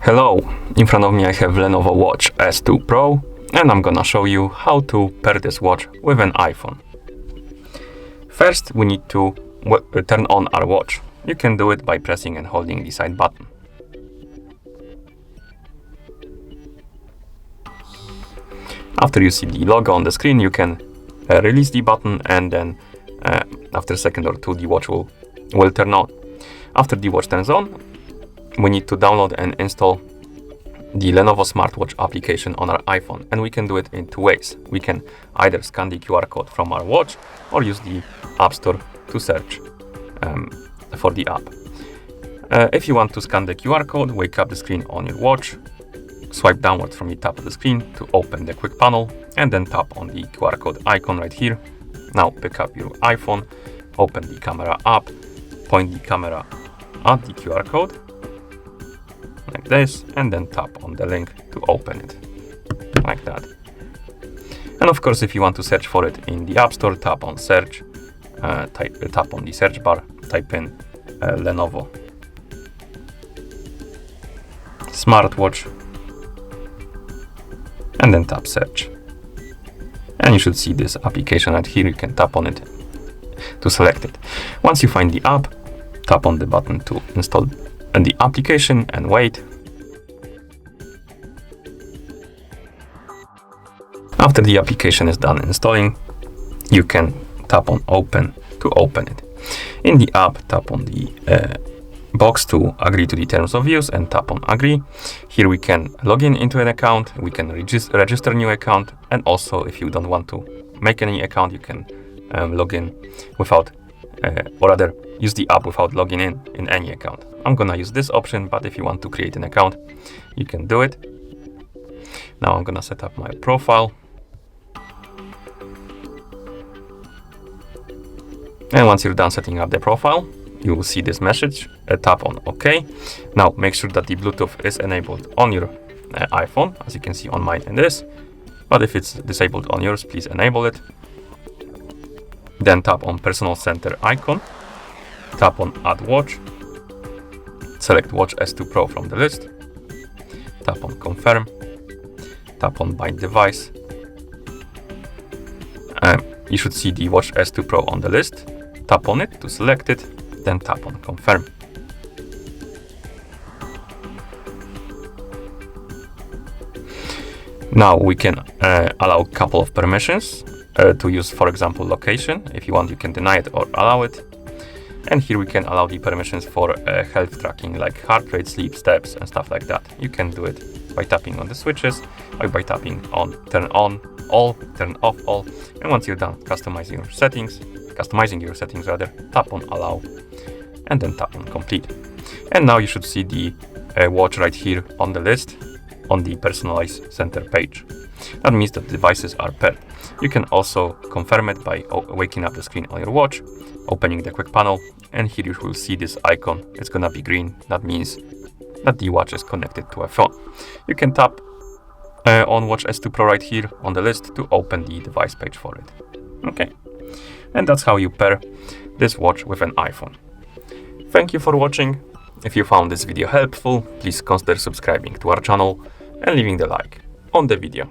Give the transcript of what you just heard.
Hello, in front of me I have Lenovo Watch S2 Pro, and I'm gonna show you how to pair this watch with an iPhone. First, we need to turn on our watch. You can do it by pressing and holding the side button. After you see the logo on the screen, you can release the button, and then after a second or two the watch will turn on. After the watch turns on, we need to download and install the Lenovo smartwatch application on our iPhone, and we can do it in two ways. We can either scan the QR code from our watch or use the App Store to search for the app. If you want to scan the QR code, wake up the screen on your watch, swipe downwards from the top of the screen to open the quick panel, and then tap on the QR code icon right here. Now pick up your iPhone, open the camera app, point the camera at the QR code like this, and then tap on the link to open it like that. And of course, if you want to search for it in the App Store, tap on search, tap on the search bar, type in Lenovo smartwatch, and then tap search, and you should see this application right here. You can tap on it to select it. Once you find the app, tap on the button to install the application and wait. After the application is done installing, you can tap on open to open it. In the app, tap on the box to agree to the terms of use and tap on agree. Here we can log in into an account, we can register a new account, and also if you don't want to make any account, you can log in without or rather use the app without logging in any account. I'm gonna use this option, but if you want to create an account, you can do it. Now I'm gonna set up my profile. And once you're done setting up the profile, you will see this message. Tap on OK. Now make sure that the Bluetooth is enabled on your iPhone, as you can see on mine it is. But if it's disabled on yours, please enable it. Then tap on Personal Center icon. Tap on Add Watch. Select Watch S2 Pro from the list. Tap on Confirm. Tap on Bind Device. You should see the Watch S2 Pro on the list. Tap on it to select it, then tap on Confirm. Now we can allow a couple of permissions to use, for example, location. If you want, you can deny it or allow it. And here we can allow the permissions for health tracking, like heart rate, sleep, steps, and stuff like that. You can do it by tapping on the switches, or by tapping on turn on all, turn off all. And once you're done customizing your settings rather, tap on allow, and then tap on complete. And now you should see the watch right here on the list on the Personalize Center page. That means that devices are paired. You can also confirm it by waking up the screen on your watch, opening the quick panel, and here you will see this icon. It's gonna be green. That means that the watch is connected to a phone. You can tap on Watch S2 Pro right here on the list to open the device page for it. Okay, and that's how you pair this watch with an iPhone. Thank you for watching. If you found this video helpful, please consider subscribing to our channel and leaving the like on the video.